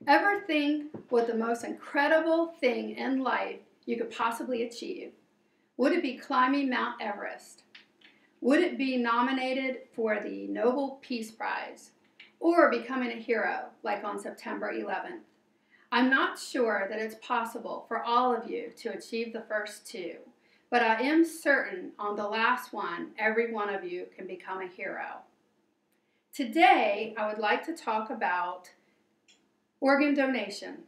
Ever think what the most incredible thing in life you could possibly achieve? Would it be climbing Mount Everest? Would it be nominated for the Nobel Peace Prize? Or becoming a hero like on September 11th? I'm not sure that it's possible for all of you to achieve the first two, but I am certain on the last one, every one of you can become a hero. Today, I would like to talk about organ donation.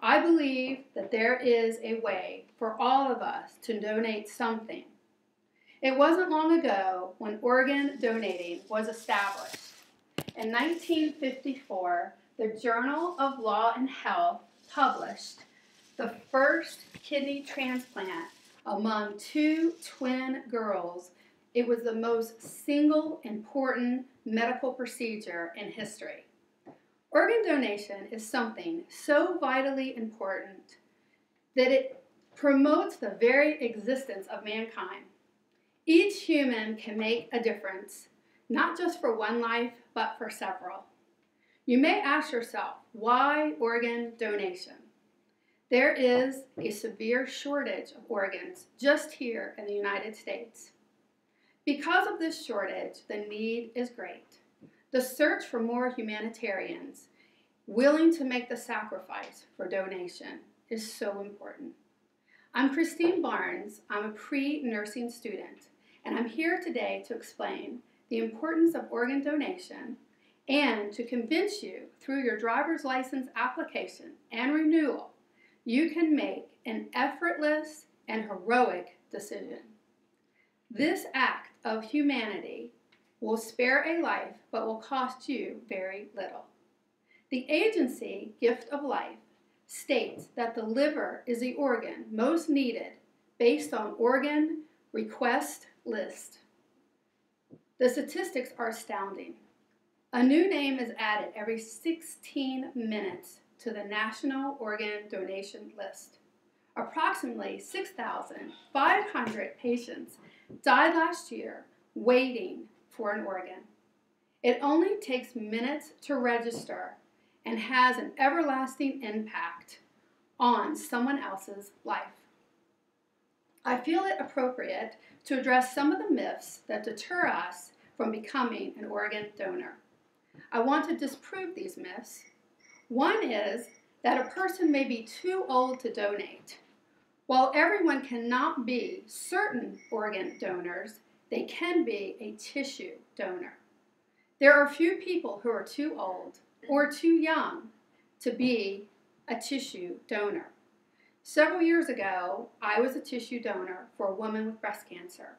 I believe that there is a way for all of us to donate something. It wasn't long ago when organ donating was established. In 1954, the Journal of Law and Health published the first kidney transplant among two twin girls. It was the most single important medical procedure in history. Organ donation is something so vitally important that it promotes the very existence of mankind. Each human can make a difference, not just for one life, but for several. You may ask yourself, why organ donation? There is a severe shortage of organs just here in the United States. Because of this shortage, the need is great. The search for more humanitarians willing to make the sacrifice for donation is so important. I'm Christine Barnes. I'm a pre-nursing student, and I'm here today to explain the importance of organ donation and to convince you through your driver's license application and renewal, you can make an effortless and heroic decision. This act of humanity will spare a life, but will cost you very little. The agency, Gift of Life, states that the liver is the organ most needed based on organ request list. The statistics are astounding. A new name is added every 16 minutes to the National Organ Donation List. Approximately 6,500 patients died last year waiting for an organ. It only takes minutes to register and has an everlasting impact on someone else's life. I feel it appropriate to address some of the myths that deter us from becoming an organ donor. I want to disprove these myths. One is that a person may be too old to donate. While everyone cannot be certain organ donors, they can be a tissue donor. There are few people who are too old or too young to be a tissue donor. Several years ago, I was a tissue donor for a woman with breast cancer.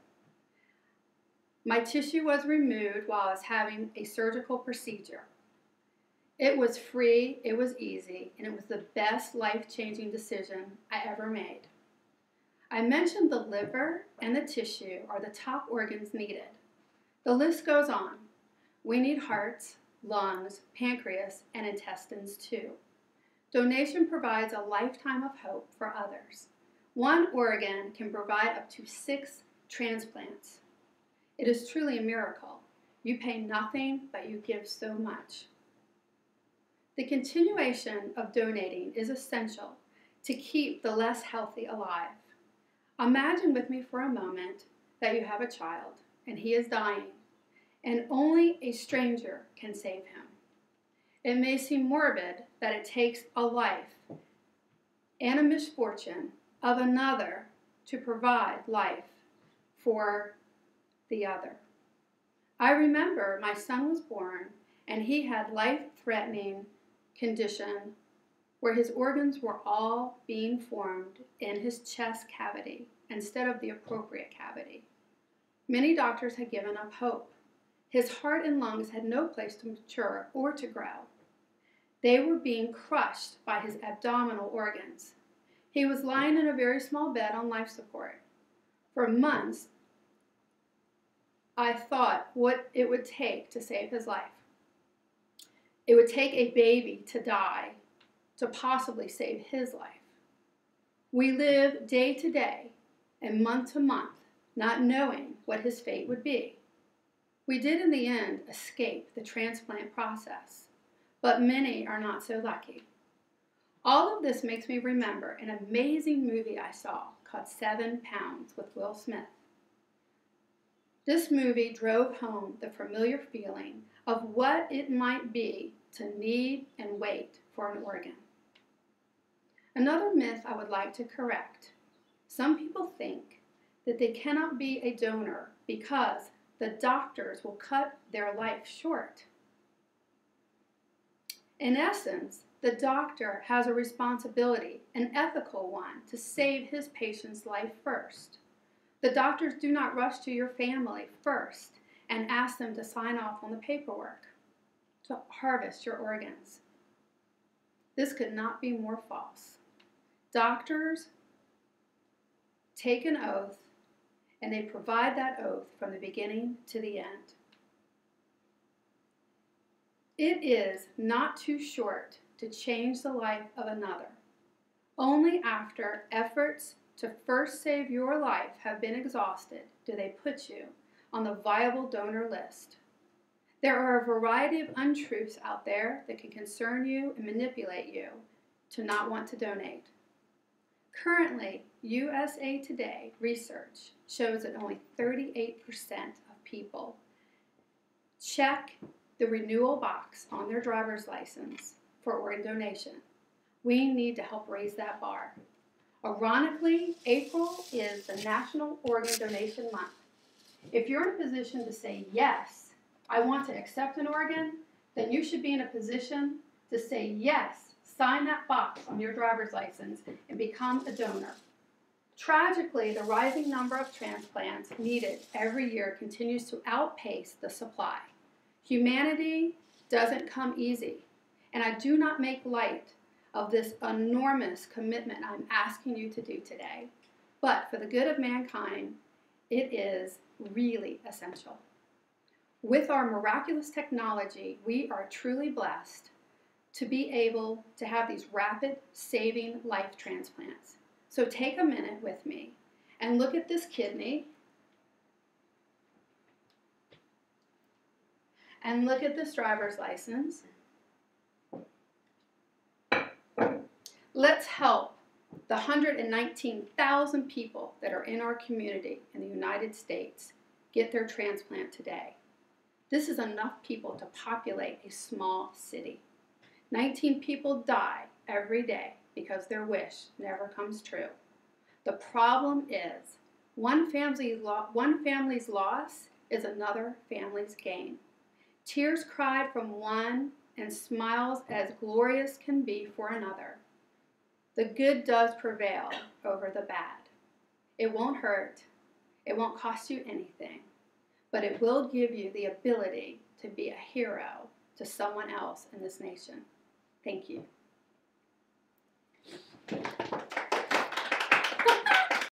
My tissue was removed while I was having a surgical procedure. It was free, it was easy, and it was the best life-changing decision I ever made. I mentioned the liver and the tissue are the top organs needed. The list goes on. We need hearts, lungs, pancreas, and intestines too. Donation provides a lifetime of hope for others. One organ can provide up to 6 transplants. It is truly a miracle. You pay nothing, but you give so much. The continuation of donating is essential to keep the less healthy alive. Imagine with me for a moment that you have a child and he is dying, and only a stranger can save him. It may seem morbid that it takes a life and a misfortune of another to provide life for the other. I remember my son was born and he had life-threatening condition where his organs were all being formed in his chest cavity instead of the appropriate cavity. Many doctors had given up hope. His heart and lungs had no place to mature or to grow. They were being crushed by his abdominal organs. He was lying in a very small bed on life support. For months, I thought what it would take to save his life. It would take a baby to die to possibly save his life. We live day to day and month to month, not knowing what his fate would be. We did in the end escape the transplant process, but many are not so lucky. All of this makes me remember an amazing movie I saw called 7 Pounds with Will Smith. This movie drove home the familiar feeling of what it might be to need and wait for an organ. Another myth I would like to correct. Some people think that they cannot be a donor because the doctors will cut their life short. In essence, the doctor has a responsibility, an ethical one, to save his patient's life first. The doctors do not rush to your family first and ask them to sign off on the paperwork to harvest your organs. This could not be more false. Doctors take an oath, and they provide that oath from the beginning to the end. It is not too short to change the life of another. Only after efforts to first save your life have been exhausted do they put you on the viable donor list. There are a variety of untruths out there that can concern you and manipulate you to not want to donate. Currently, USA Today research shows that only 38% of people check the renewal box on their driver's license for organ donation. We need to help raise that bar. Ironically, April is the National Organ Donation Month. If you're in a position to say, yes, I want to accept an organ, then you should be in a position to say, yes, sign that box on your driver's license and become a donor. Tragically, the rising number of transplants needed every year continues to outpace the supply. Humanity doesn't come easy, and I do not make light of this enormous commitment I'm asking you to do today. But for the good of mankind, it is really essential. With our miraculous technology, we are truly blessed to be able to have these rapid saving life transplants. So take a minute with me and look at this kidney and look at this driver's license. Let's help the 119,000 people that are in our community in the United States get their transplant today. This is enough people to populate a small city. 19 people die every day because their wish never comes true. The problem is one family's loss is another family's gain. Tears cried from one and smiles as glorious can be for another. The good does prevail over the bad. It won't hurt. It won't cost you anything. But it will give you the ability to be a hero to someone else in this nation. Thank you.